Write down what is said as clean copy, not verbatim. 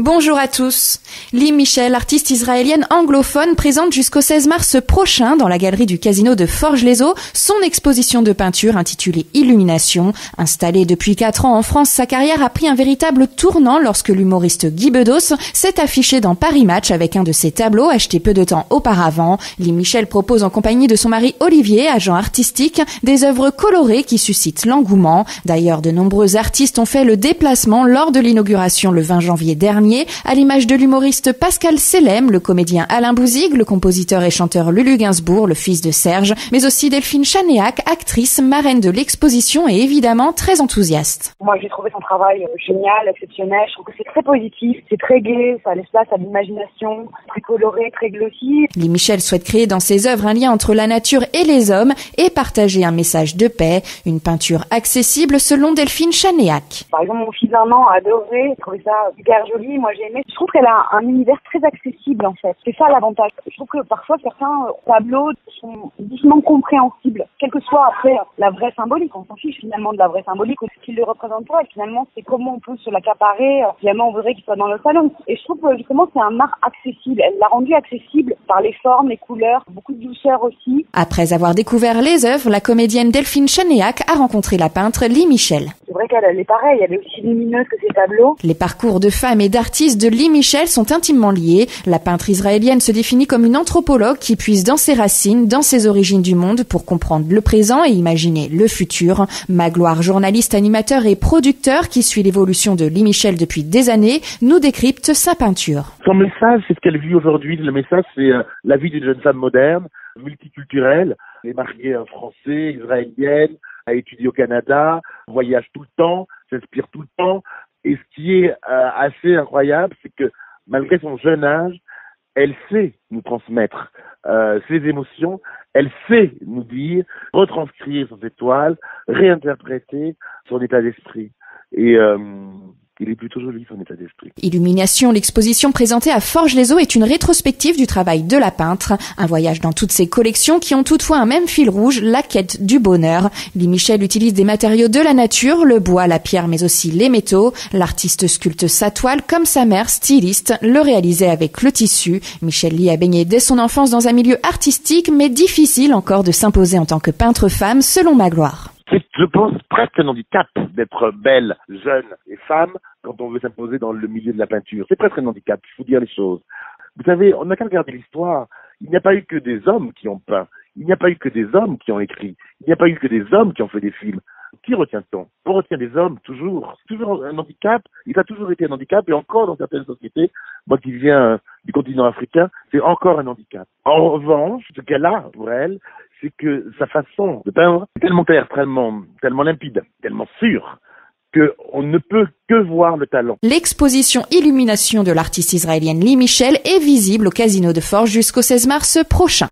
Bonjour à tous. Lee Michel, artiste israélienne anglophone, présente jusqu'au 16 mars prochain dans la galerie du Casino de Forges-les-Eaux son exposition de peinture intitulée Illumination. Installée depuis 4 ans en France, sa carrière a pris un véritable tournant lorsque l'humoriste Guy Bedos s'est affiché dans Paris Match avec un de ses tableaux achetés peu de temps auparavant. Lee Michel propose en compagnie de son mari Olivier, agent artistique, des œuvres colorées qui suscitent l'engouement. D'ailleurs, de nombreux artistes ont fait le déplacement lors de l'inauguration le 20 janvier dernier, à l'image de l'humoriste Pascal Selem, le comédien Alain Bouzigues, le compositeur et chanteur Lulu Gainsbourg, le fils de Serge, mais aussi Delphine Chanéac, actrice, marraine de l'exposition et évidemment très enthousiaste. Moi, j'ai trouvé son travail génial, exceptionnel. Je trouve que c'est très positif, c'est très gai, ça laisse place à l'imagination, très coloré, très glossy. Lee Michel souhaite créer dans ses œuvres un lien entre la nature et les hommes et partager un message de paix, une peinture accessible selon Delphine Chanéac. Par exemple, mon fils d'1 an a adoré, il trouvait ça super joli. Moi, j'ai aimé. Je trouve qu'elle a un univers très accessible, en fait. C'est ça l'avantage. Je trouve que parfois, certains tableaux sont difficilement compréhensibles. Quelle que soit après la vraie symbolique. On s'en fiche finalement de la vraie symbolique ou de ce qu'il le représente pas. Et finalement, c'est comment on peut se l'accaparer. Finalement, on voudrait qu'il soit dans le salon. Et je trouve que justement, c'est un art accessible. Elle l'a rendu accessible par les formes, les couleurs, beaucoup de douceur aussi. Après avoir découvert les œuvres, la comédienne Delphine Chanéac a rencontré la peintre Lee Michel. C'est vrai qu'elle est pareille. Elle est aussi lumineuse que ses tableaux. Les parcours de femmes et d'artistes de Lee Michel sont intimement liés. La peintre israélienne se définit comme une anthropologue qui puise dans ses racines, dans ses origines du monde pour comprendre le présent et imaginer le futur. Magloire, journaliste, animateur et producteur qui suit l'évolution de Lee Michel depuis des années, nous décrypte sa peinture. Son message, c'est ce qu'elle vit aujourd'hui. Le message, c'est la vie d'une jeune femme moderne, multiculturelle. Elle est mariée à un Français, israélienne, a étudié au Canada, voyage tout le temps, s'inspire tout le temps. Et ce qui est assez incroyable, c'est que malgré son jeune âge, elle sait nous transmettre ses émotions, elle sait nous dire, retranscrire sur ses toiles, réinterpréter son état d'esprit. Et il est plutôt joli son état d'esprit. Illumination, l'exposition présentée à Forges-les-Eaux est une rétrospective du travail de la peintre. Un voyage dans toutes ses collections qui ont toutefois un même fil rouge, la quête du bonheur. Lee Michel utilise des matériaux de la nature, le bois, la pierre, mais aussi les métaux. L'artiste sculpte sa toile comme sa mère, styliste, le réalisait avec le tissu. Michel Lee a baigné dès son enfance dans un milieu artistique, mais difficile encore de s'imposer en tant que peintre femme, selon Magloire. C'est, je pense, presque un handicap d'être belle, jeune et femme quand on veut s'imposer dans le milieu de la peinture. C'est presque un handicap, il faut dire les choses. Vous savez, on n'a qu'à regarder l'histoire. Il n'y a pas eu que des hommes qui ont peint. Il n'y a pas eu que des hommes qui ont écrit. Il n'y a pas eu que des hommes qui ont fait des films. Qui retient-on? On retient des hommes, toujours. C'est toujours un handicap. Il a toujours été un handicap et encore dans certaines sociétés, moi qui viens du continent africain, c'est encore un handicap. En revanche, ce qu'elle a pour elle, c'est que sa façon de peindre est tellement claire, tellement limpide, tellement sûre, qu'on ne peut que voir le talent. L'exposition Illumination de l'artiste israélienne Lee Michel est visible au Casino de Forges jusqu'au 16 mars prochain.